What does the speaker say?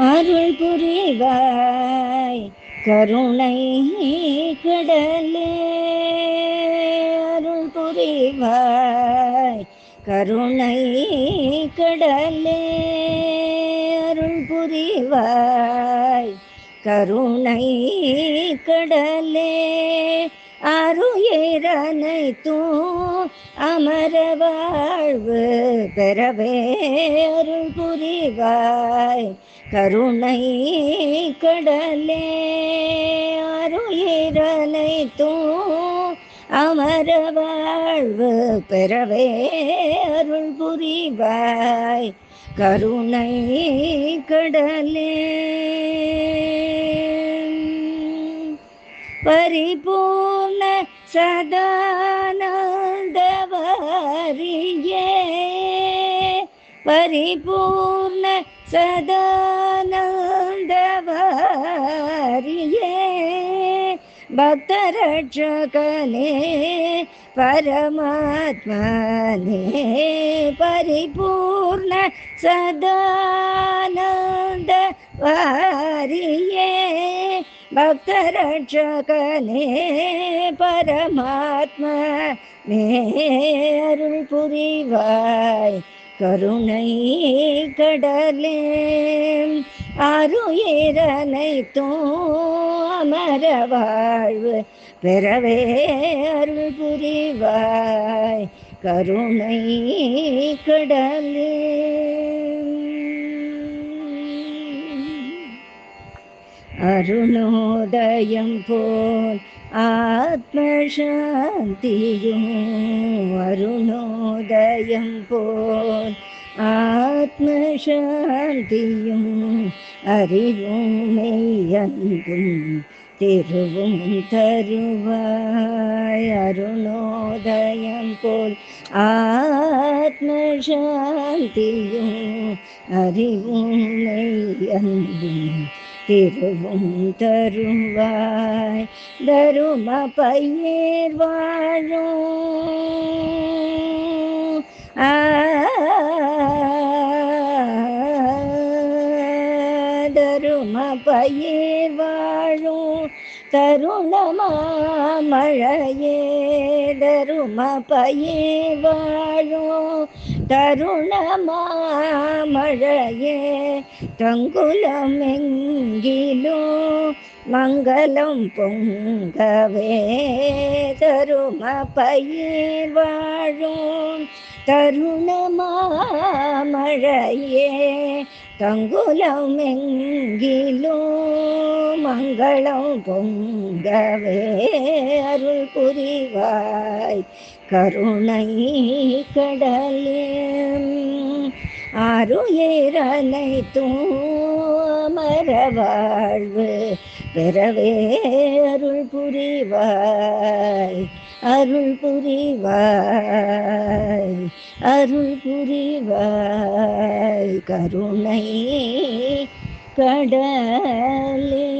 அருள் புரிவாய் கருணை கடலே, அருள் புரிவாய் கருணை கடலே, அருள் புரிவாய் கருணை கடலே, அருயிரனைத்தும் அமர வாழ்வு பெறவே அருள் புரிவாய் கருணை கடலே, அருயிரனைத்தும் அமர வாழ்வு பெறவே அருள் புரிவாய் கருணை கடலே. பரிபூர்ண சதானந்தவரியே, பரிபூர்ண சதானந்தவரியே, பக்தரட்சகனே பரமாத்மனே, பரிபூர்ண சதானந்தவரியே, பக்தரட்சகனே பரமாத்மனே, அருள் புரிவாய் கருணை கடலே, அருயிரனைத்தும் அமர வாழ்வு பெறவே அருள் புரிவாய் கருணை கடலே. அருணோதயம் போல் ஆத்மசாந்தியும், அருணோதயம் போல் ஆத்மசாந்தியும், அறிவும் மெய்யன்பும் திருவும் தருவாய், அருணோதயம் போல் ஆத்மசாந்தியும், அறிவும் மெய்யன்பும் திருவும் தருவாய், தரும பயிர் வாழும் தரும பயிர் வாழும் தருணமாமழையே, தரும பயிர் வாழும் தருணமாமழையே, தங்குலம் எங்கிலும் மங்களம் பொங்கவே, தரும பயிர் வாழும் தருணமாமழையே, தங்குலம் எங்கிலும் மங்களம் பொங்கவே அருள் புரிவாய் கருணை கடலே, அருயிரனைத்தும் அமர வாழ்வு பெறவே அருள் புரிவாய், அருள் புரிவாய், அருள் புரிவாய் கருணை கடலே.